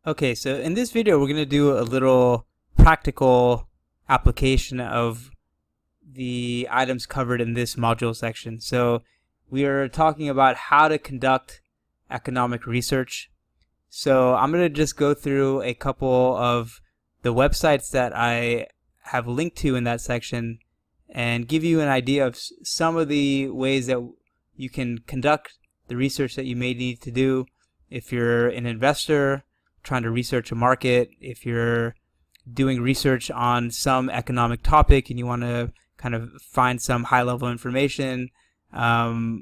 Okay, so in this video, we're going to do a little practical application of the items covered in this module section. So we are talking about how to conduct economic research. So I'm going to just go through a couple of the websites that I have linked to in that section and give you an idea of some of the ways that you can conduct the research that you may need to do if you're an investor trying to research a market, if you're doing research on some economic topic and you want to kind of find some high-level information. We're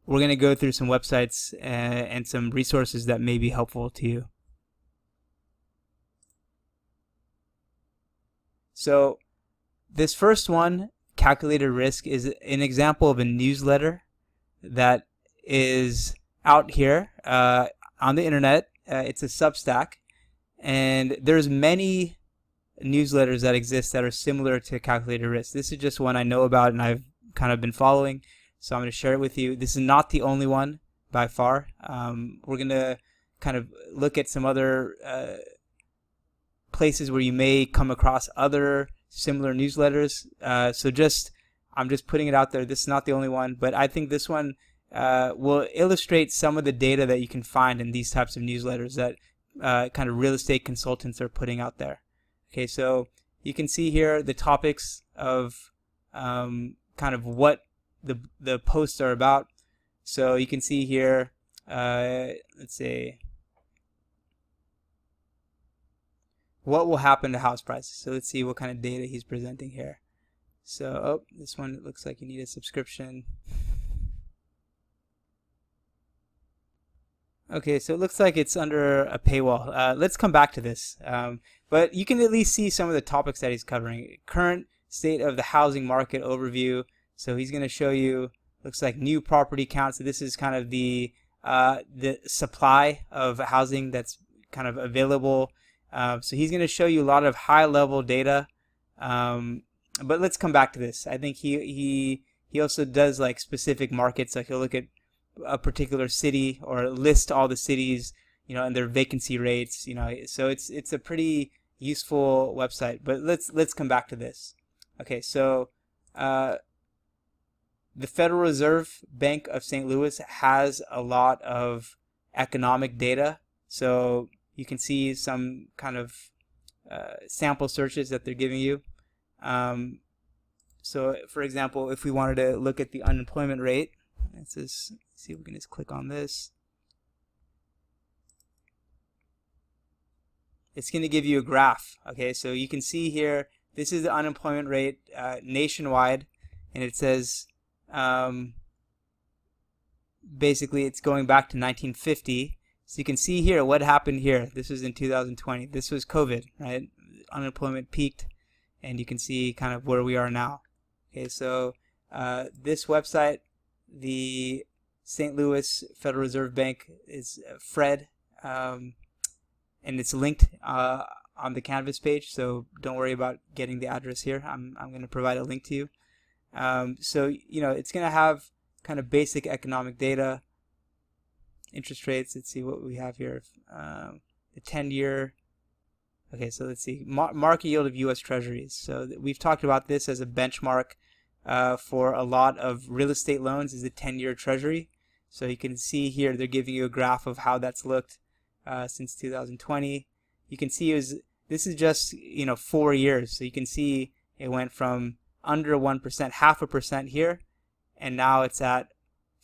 going to go through some websites and some resources that may be helpful to you. So this first one, Calculated Risk, is an example of a newsletter that is out here on the internet. It's a Substack, and there's many newsletters that exist that are similar to Calculated Risk. This is just one I know about and I've kind of been following, so I'm going to share it with you. This is not the only one by far. We're going to kind of look at some other places where you may come across other similar newsletters. I'm just putting it out there. This is not the only one, but I think this one will illustrate some of the data that you can find in these types of newsletters that kind of real estate consultants are putting out there. Okay, so you can see here the topics of kind of what the posts are about. So you can see here, let's say, what will happen to house prices. So let's see what kind of data he's presenting here. So, this one looks like you need a subscription. Okay, so it looks like it's under a paywall. Let's come back to this. But you can at least see some of the topics that he's covering. Current state of the housing market overview. So he's going to show you, looks like new property counts. So this is kind of the supply of housing that's kind of available. So he's going to show you a lot of high-level data. But let's come back to this. I think he also does like specific markets. Like he'll look at a particular city or list all the cities, and their vacancy rates, so it's a pretty useful website. But let's come back to this. Okay, so the Federal Reserve Bank of St. Louis has a lot of economic data, so you can see some kind of sample searches that they're giving you. So for example, if we wanted to look at the unemployment rate, let's just see if we can just click on this. It's going to give you a graph. Okay, so you can see here, this is the unemployment rate nationwide, and it says basically it's going back to 1950. So you can see here what happened here. This was in 2020. This was COVID, right? Unemployment peaked, and you can see kind of where we are now. Okay, so this website, the St. Louis Federal Reserve Bank, is Fred, and it's linked on the Canvas page, so don't worry about getting the address here. I'm going to provide a link to you. So it's going to have kind of basic economic data, interest rates. Let's see what we have here. The 10-year. Okay, so let's see, market yield of U.S. Treasuries. So we've talked about this as a benchmark for a lot of real estate loans, is the 10-year Treasury. So you can see here they're giving you a graph of how that's looked since 2020. You can see this is just 4 years. So you can see it went from under 1%, 0.5% here, and now it's at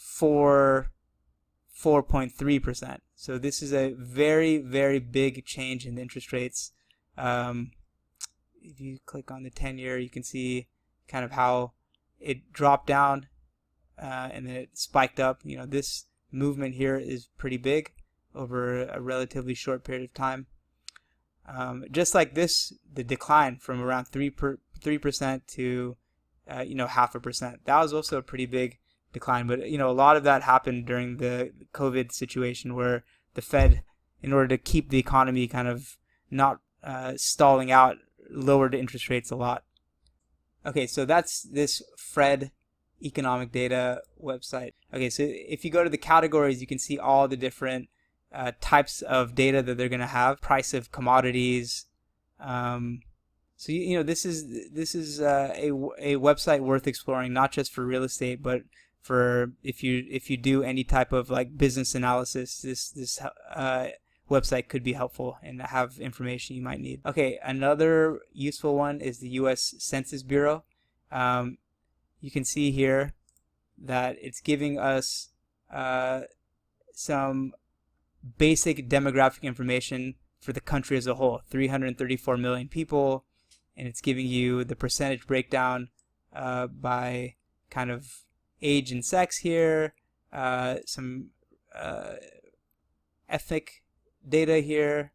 4.3%. So this is a very, very big change in the interest rates. If you click on the 10-year, you can see kind of how it dropped down and then it spiked up. This movement here is pretty big over a relatively short period of time. Just like this, the decline from around 3% to 0.5%. That was also a pretty big decline, but a lot of that happened during the COVID situation, where the Fed, in order to keep the economy kind of not stalling out, lowered interest rates a lot. Okay, so that's this Fred economic data website. Okay, so if you go to the categories, you can see all the different types of data that they're going to have, price of commodities. So this is a website worth exploring, not just for real estate, but for if you do any type of like business analysis. This website could be helpful and have information you might need. Okay, another useful one is the U.S. Census Bureau. You can see here that it's giving us some basic demographic information for the country as a whole, 334 million people, and it's giving you the percentage breakdown by kind of age and sex here, some ethnic data here.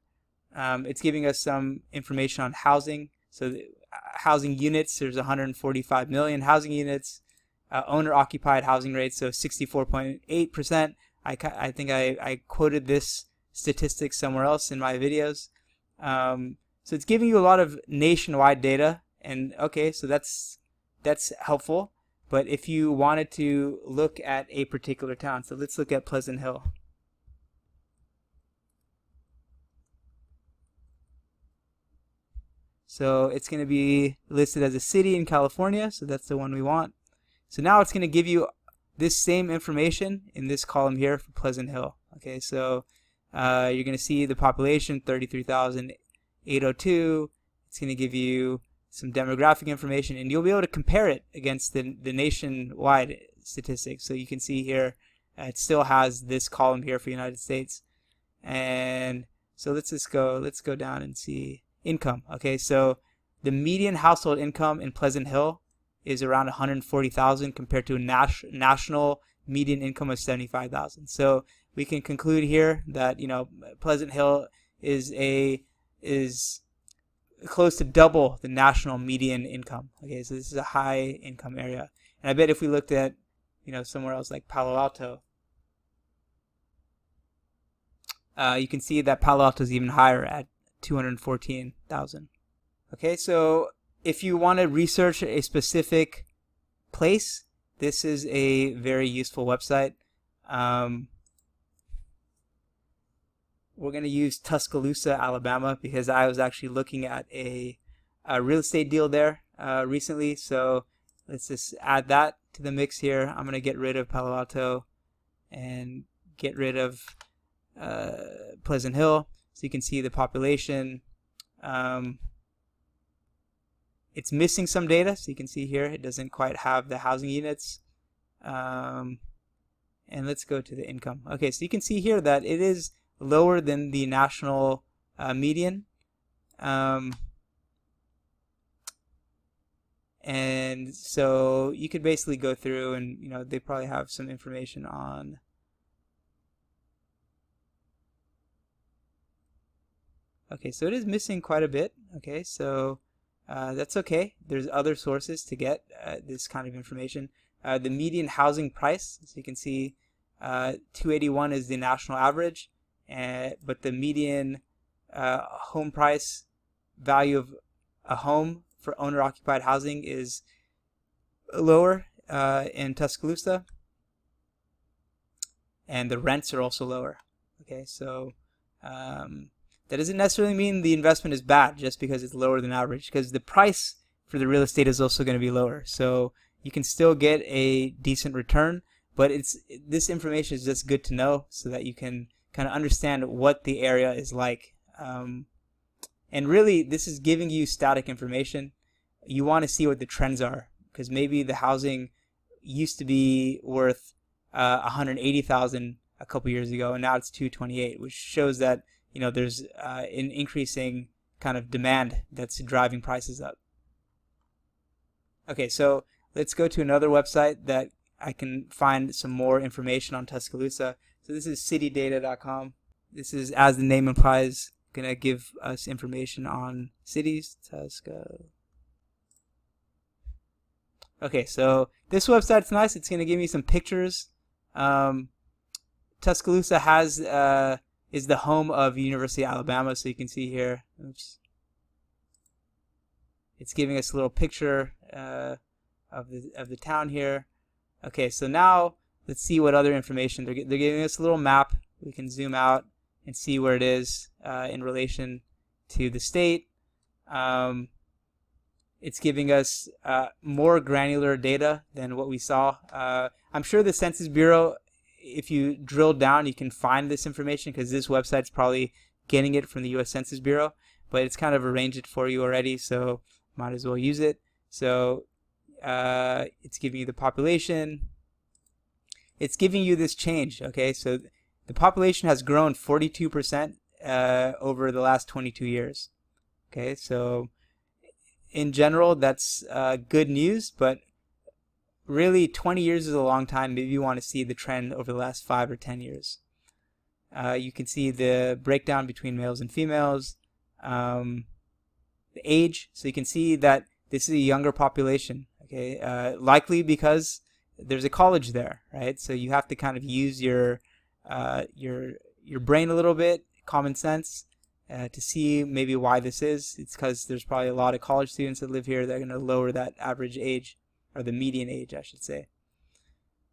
It's giving us some information on housing. So housing units, there's 145 million housing units. Owner-occupied housing rate, so 64.8%. I think I quoted this statistic somewhere else in my videos. So it's giving you a lot of nationwide data, and okay, so that's helpful. But if you wanted to look at a particular town, so let's look at Pleasant Hill. So it's going to be listed as a city in California, so that's the one we want. So now it's going to give you this same information in this column here for Pleasant Hill. Okay, so you're going to see the population, 33,802. It's going to give you some demographic information, and you'll be able to compare it against the nationwide statistics. So you can see here it still has this column here for United States. And so let's go down and see income. Okay, so the median household income in Pleasant Hill is around 140,000 compared to a national median income of 75,000. So we can conclude here that Pleasant Hill is close to double the national median income. Okay, so this is a high income area. And I bet if we looked at somewhere else like Palo Alto, you can see that Palo Alto is even higher at 214,000. Okay, so if you want to research a specific place, this is a very useful website. We're going to use Tuscaloosa, Alabama, because I was actually looking at a real estate deal there recently. So let's just add that to the mix here. I'm going to get rid of Palo Alto and get rid of Pleasant Hill. So you can see the population. It's missing some data, so you can see here it doesn't quite have the housing units. And let's go to the income. Okay, so you can see here that it is lower than the national median. And so you could basically go through and they probably have some information on okay, so it is missing quite a bit. Okay, so that's okay. There's other sources to get this kind of information. The median housing price, so you can see 281 is the national average, but the median home price value of a home for owner-occupied housing is lower in Tuscaloosa, and the rents are also lower. Okay, so that doesn't necessarily mean the investment is bad just because it's lower than average, because the price for the real estate is also going to be lower. So you can still get a decent return, but this information is just good to know so that you can kind of understand what the area is like. And really, this is giving you static information. You want to see what the trends are, because maybe the housing used to be worth 180,000 a couple years ago, and now it's 228, which shows that there's an increasing kind of demand that's driving prices up. Okay, so let's go to another website that I can find some more information on Tuscaloosa. So this is citydata.com. This is, as the name implies, going to give us information on cities. Okay, so this website's nice. It's going to give me some pictures. Tuscaloosa is the home of University of Alabama, so you can see here. Oops. It's giving us a little picture of the town here. Okay, so now let's see what other information they're giving us. A little map. We can zoom out and see where it is in relation to the state. It's giving us more granular data than what we saw. I'm sure the Census Bureau, if you drill down, you can find this information, because this website's probably getting it from the U.S. Census Bureau, but it's kind of arranged it for you already, so might as well use it. So it's giving you the population. It's giving you this change, okay? So the population has grown 42% over the last 22 years. Okay, so in general, that's good news, but really 20 years is a long time. Maybe you want to see the trend over the last 5 or 10 years. You can see the breakdown between males and females, the age. So you can see that this is a younger population, okay? Likely because there's a college there, right? So you have to kind of use your brain a little bit, common sense, to see maybe why this is. It's because there's probably a lot of college students that live here that are going to lower that average age, or the median age, I should say.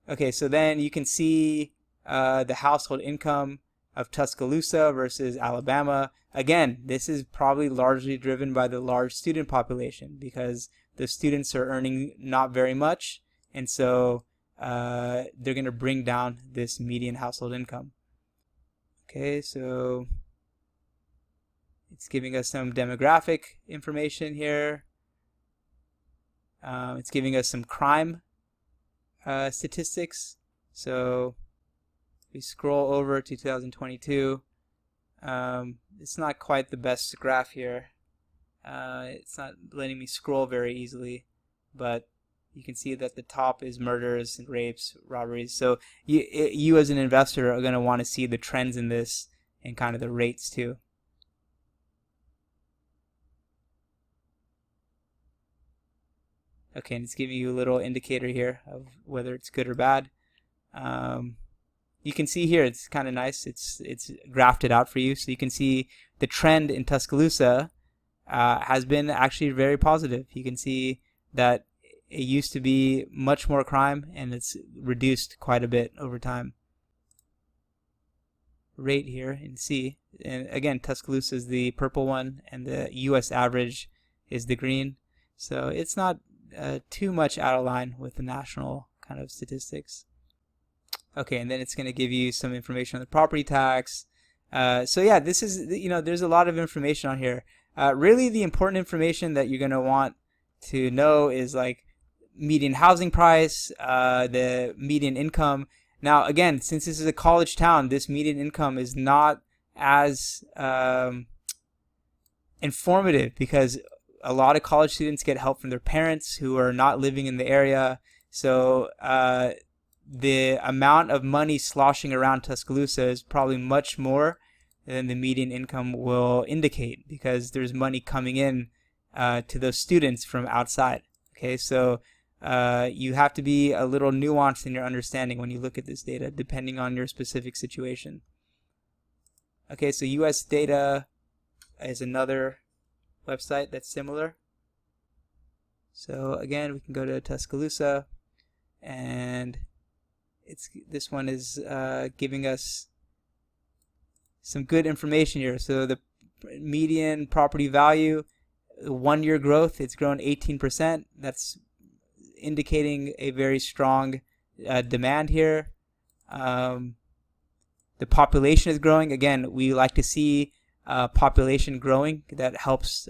Okay, so then you can see the household income of Tuscaloosa versus Alabama. Again, this is probably largely driven by the large student population, because the students are earning not very much, and so they're going to bring down this median household income. Okay, so it's giving us some demographic information here. It's giving us some crime statistics. So we scroll over to 2022. It's not quite the best graph here. It's not letting me scroll very easily, but you can see that the top is murders, rapes, robberies. So you as an investor are going to want to see the trends in this and kind of the rates too. Okay, and it's giving you a little indicator here of whether it's good or bad. You can see here it's kind of nice. It's graphed it out for you, so you can see the trend in Tuscaloosa has been actually very positive. You can see that it used to be much more crime, and it's reduced quite a bit over time. Rate here in C, and again, Tuscaloosa is the purple one, and the U.S. average is the green. So it's not too much out of line with the national kind of statistics. Okay, and then it's going to give you some information on the property tax. So yeah, this is, there's a lot of information on here. Really, the important information that you're going to want to know is like median housing price, the median income. Now, again, since this is a college town, this median income is not as informative, because a lot of college students get help from their parents who are not living in the area. So the amount of money sloshing around Tuscaloosa is probably much more than the median income will indicate, because there's money coming in to those students from outside. Okay, so you have to be a little nuanced in your understanding when you look at this data, depending on your specific situation. Okay, so US Data is another website that's similar. So again, we can go to Tuscaloosa, and this one is giving us some good information here. So the median property value, 1 year growth, it's grown 18%. That's indicating a very strong demand here. The population is growing. Again, we like to see population growing. That helps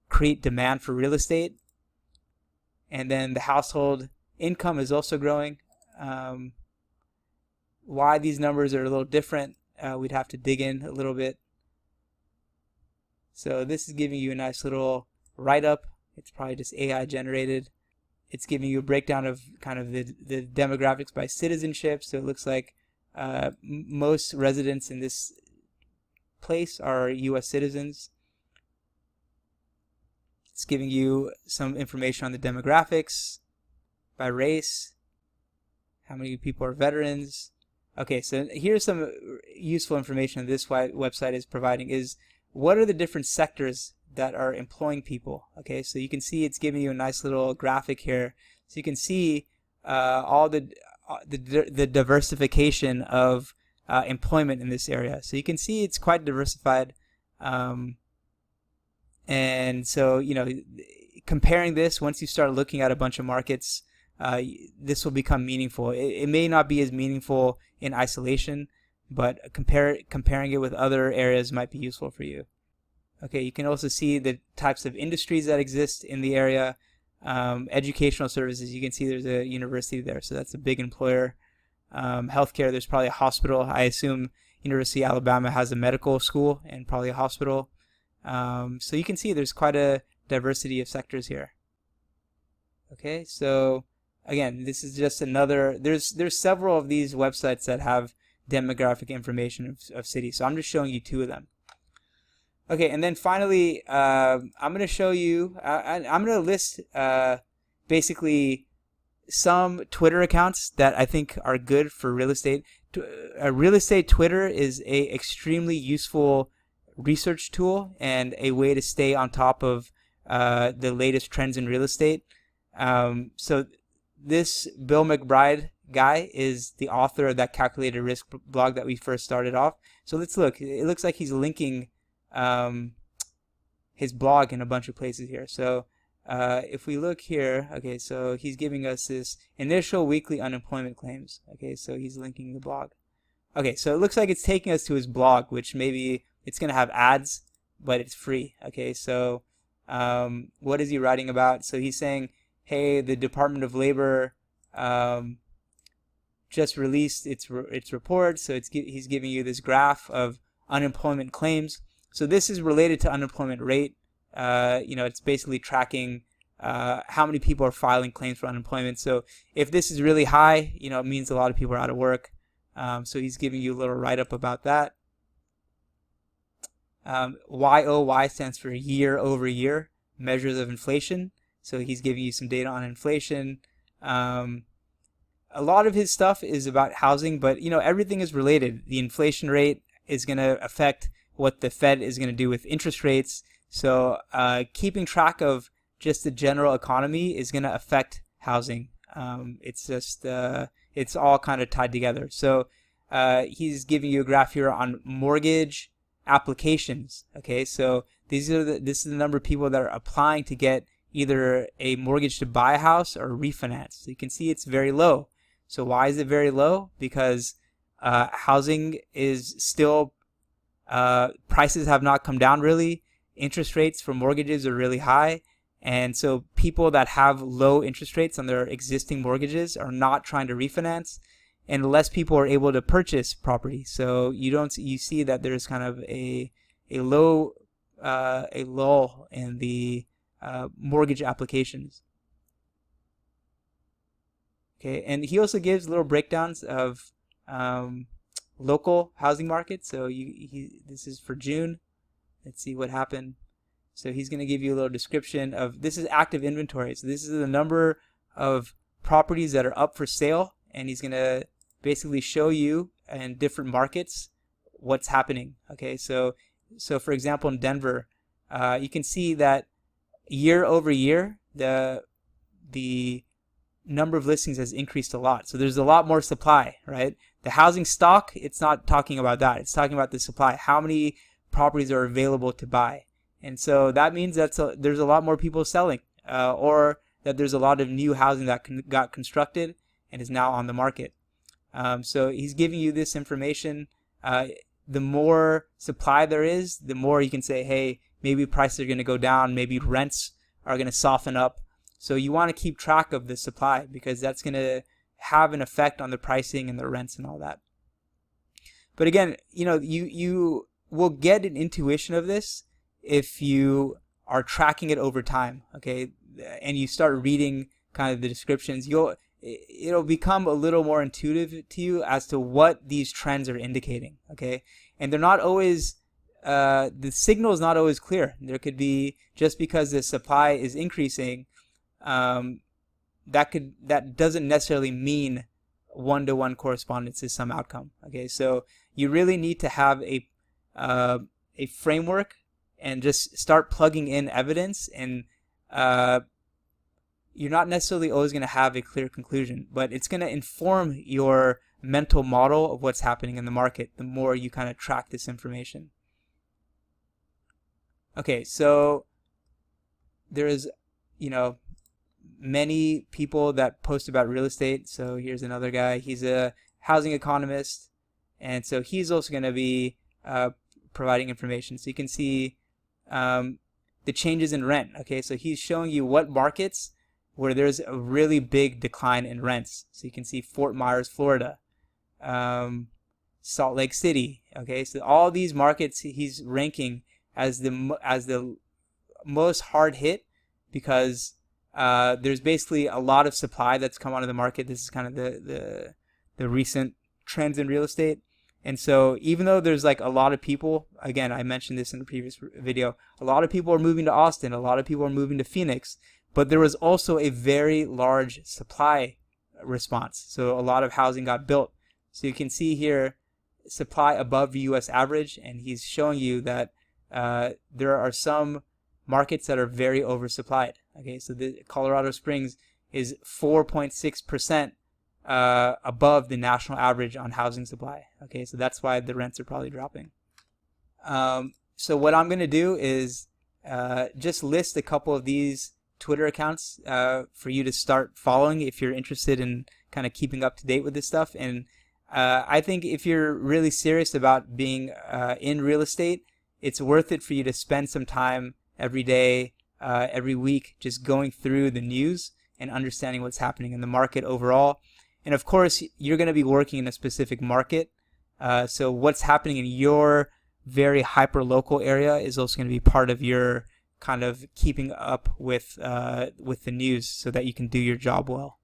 create demand for real estate. And then the household income is also growing. Why these numbers are a little different, we'd have to dig in a little bit. So this is giving you a nice little write-up. It's probably just AI generated. It's giving you a breakdown of kind of the demographics by citizenship. So it looks like most residents in this place are U.S. citizens. It's giving you some information on the demographics by race, how many people are veterans. Okay, so here's some useful information this website is providing, is what are the different sectors that are employing people. Okay, so you can see it's giving you a nice little graphic here. So you can see all the diversification of employment in this area. So you can see it's quite diversified. And so, comparing this, once you start looking at a bunch of markets, this will become meaningful. It may not be as meaningful in isolation, but comparing it with other areas might be useful for you. Okay, you can also see the types of industries that exist in the area. Educational services, you can see there's a university there, so that's a big employer. Healthcare, there's probably a hospital. I assume University of Alabama has a medical school and probably a hospital. So you can see there's quite a diversity of sectors here. Okay, so again, this is just another, there's several of these websites that have demographic information of cities, so I'm just showing you two of them. Okay, and then finally, I'm going to show you, I'm going to list basically some Twitter accounts that I think are good for real estate. Real estate Twitter is a extremely useful research tool and a way to stay on top of the latest trends in real estate. So this Bill McBride guy is the author of that calculated risk blog that we first started off. So let's look. It looks like he's linking his blog in a bunch of places here. So if we look here, okay, so he's giving us this initial weekly unemployment claims. Okay, so he's linking the blog. Okay, so it looks like it's taking us to his blog, which maybe it's going to have ads, but it's free. Okay, so what is he writing about? So he's saying, hey, the Department of Labor just released its report. So he's giving you this graph of unemployment claims. So this is related to unemployment rate. It's basically tracking how many people are filing claims for unemployment. So if this is really high, it means a lot of people are out of work. So he's giving you a little write-up about that. YOY stands for year over year, measures of inflation. So he's giving you some data on inflation. A lot of his stuff is about housing, but everything is related. The inflation rate is going to affect what the Fed is going to do with interest rates. So keeping track of just the general economy is going to affect housing. It's all kind of tied together. So he's giving you a graph here on mortgage applications. Okay, so this is the number of people that are applying to get either a mortgage to buy a house or refinance. So you can see it's very low. So why is it very low? Because housing is still, prices have not come down really. Interest rates for mortgages are really high. And so people that have low interest rates on their existing mortgages are not trying to refinance, and less people are able to purchase property. So you see that there's kind of a lull in the mortgage applications. Okay, and he also gives little breakdowns of local housing markets. So this is for June. Let's see what happened. So he's going to give you a little description of, this is active inventory. So this is the number of properties that are up for sale, and he's going to basically show you in different markets what's happening. Okay, so for example, in Denver, you can see that year over year, the number of listings has increased a lot. So there's a lot more supply, right? The housing stock, it's not talking about that. It's talking about the supply. How many properties are available to buy? And so that means that there's a lot more people selling, or that there's a lot of new housing that got constructed and is now on the market. So he's giving you this information. The more supply there is, the more you can say, hey, maybe prices are going to go down, maybe rents are going to soften up. So you want to keep track of the supply, because that's going to have an effect on the pricing and the rents and all that. But again, you will get an intuition of this if you are tracking it over time, okay, and you start reading kind of the descriptions. It'll become a little more intuitive to you as to what these trends are indicating, okay? And they're not always, the signal is not always clear. There could be, just because the supply is increasing, that doesn't necessarily mean one-to-one correspondence to some outcome, okay? So you really need to have a framework and just start plugging in evidence, and you're not necessarily always going to have a clear conclusion, but it's going to inform your mental model of what's happening in the market, the more you kind of track this information. Okay, so there's, many people that post about real estate. So here's another guy. He's a housing economist, and so he's also going to be providing information. So you can see the changes in rent. Okay, so he's showing you what markets where there's a really big decline in rents. So you can see Fort Myers, Florida, Salt Lake City. Okay, so all these markets he's ranking as the most hard hit, because there's basically a lot of supply that's come onto the market. This is kind of the recent trends in real estate. And so even though there's like a lot of people, again, I mentioned this in the previous video, a lot of people are moving to Austin, a lot of people are moving to Phoenix, but there was also a very large supply response. So a lot of housing got built. So you can see here supply above the US average, and he's showing you that there are some markets that are very oversupplied. Okay, so the Colorado Springs is 4.6% above the national average on housing supply. Okay, so that's why the rents are probably dropping. So what I'm going to do is just list a couple of these Twitter accounts for you to start following if you're interested in kind of keeping up to date with this stuff. And I think if you're really serious about being in real estate, it's worth it for you to spend some time every day, every week, just going through the news and understanding what's happening in the market overall. And of course, you're going to be working in a specific market. So what's happening in your very hyper-local area is also going to be part of your kind of keeping up with the news so that you can do your job well.